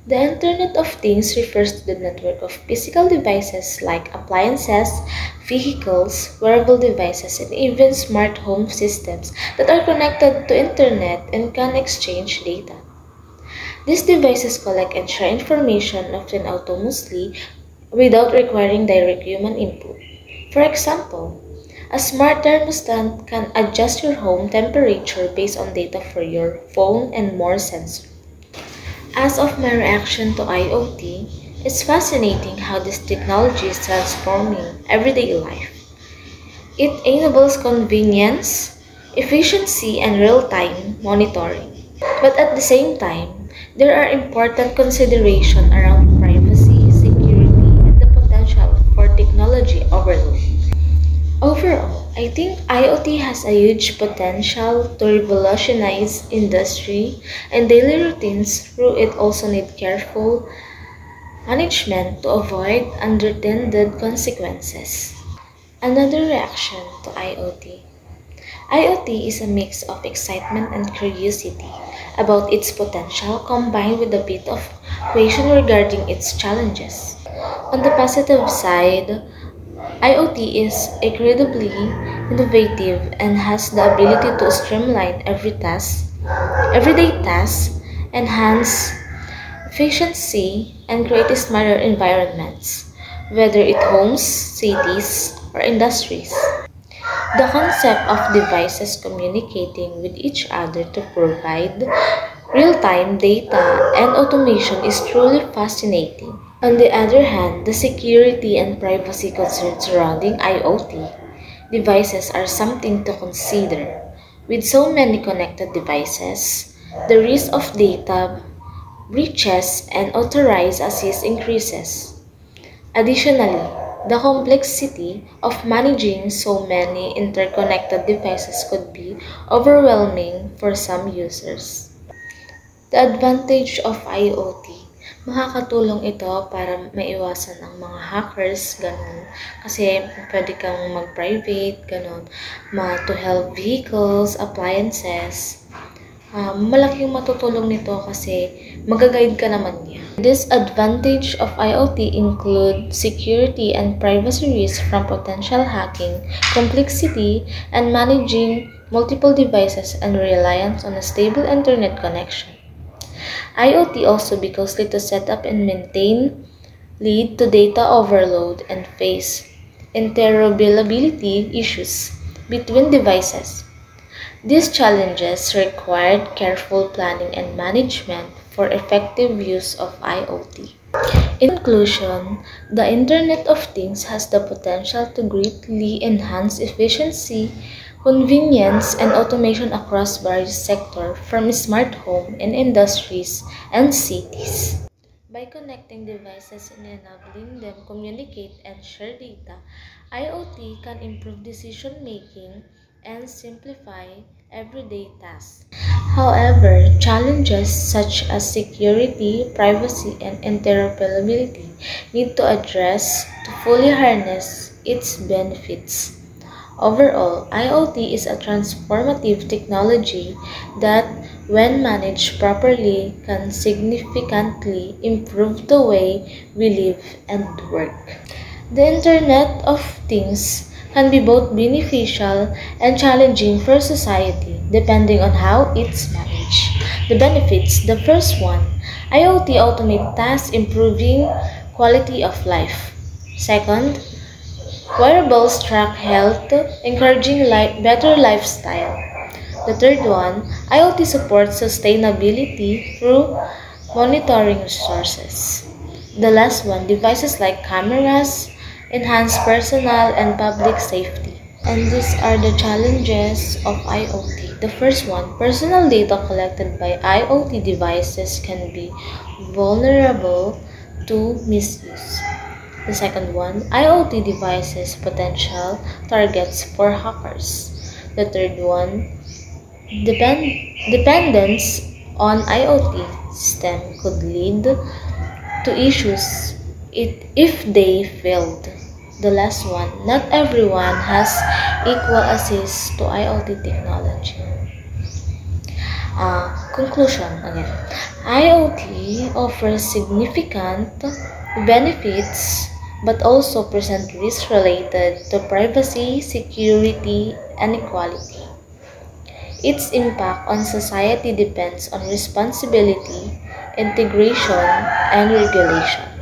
The Internet of Things refers to the network of physical devices like appliances, vehicles, wearable devices, and even smart home systems that are connected to Internet and can exchange data. These devices collect and share information often autonomously without requiring direct human input. For example, a smart thermostat can adjust your home temperature based on data from your phone and more sensors. As of my reaction to IoT, it's fascinating how this technology is transforming everyday life. It enables convenience, efficiency, and real-time monitoring. But at the same time, there are important considerations around privacy, security, and the potential for technology overload. Overall, I think IoT has a huge potential to revolutionize industry and daily routines through it also need careful management to avoid unintended consequences. Another reaction to IoT. IoT is a mix of excitement and curiosity about its potential combined with a bit of question regarding its challenges. On the positive side, IoT is incredibly innovative and has the ability to streamline everyday tasks, enhance efficiency, and create smarter environments, whether it homes, cities, or industries. The concept of devices communicating with each other to provide real-time data and automation is truly fascinating. On the other hand, the security and privacy concerns surrounding IoT devices are something to consider. With so many connected devices, the risk of data breaches and unauthorized access increases. Additionally, the complexity of managing so many interconnected devices could be overwhelming for some users. The advantage of IoT, makakatulong ito para maiwasan ang mga hackers, ganun. Kasi pwede kang mag-private, ganun. To help vehicles, appliances. Malaking matutulong nito kasi magaguide ka naman niya. Disadvantage of IoT include security and privacy risks from potential hacking, complexity, and managing multiple devices and reliance on a stable internet connection. IoT also be costly to set up and maintain, lead to data overload, and face interoperability issues between devices. These challenges required careful planning and management for effective use of IoT. In conclusion, the Internet of Things has the potential to greatly enhance efficiency, convenience, and automation across various sectors, from smart home and industries and cities. By connecting devices and enabling them communicate and share data, IoT can improve decision making and simplify everyday tasks. However, challenges such as security, privacy, and interoperability need to address to fully harness its benefits. Overall, IoT is a transformative technology that, when managed properly, can significantly improve the way we live and work. The Internet of Things can be both beneficial and challenging for society depending on how it's managed. The benefits: the first one, IoT automate tasks improving quality of life. Second, wearables track health, encouraging better lifestyle. The third one, IoT supports sustainability through monitoring resources. The last one, devices like cameras enhance personal and public safety. And these are the challenges of IoT. The first one, personal data collected by IoT devices can be vulnerable to misuse. The second one, IoT devices potential targets for hackers. The third one, dependence on IoT system could lead to issues if they failed. The last one, not everyone has equal access to IoT technology. Conclusion again. IoT offers significant benefits but also present risks related to privacy, security, and equality. Its impact on society depends on responsibility, integration, and regulation.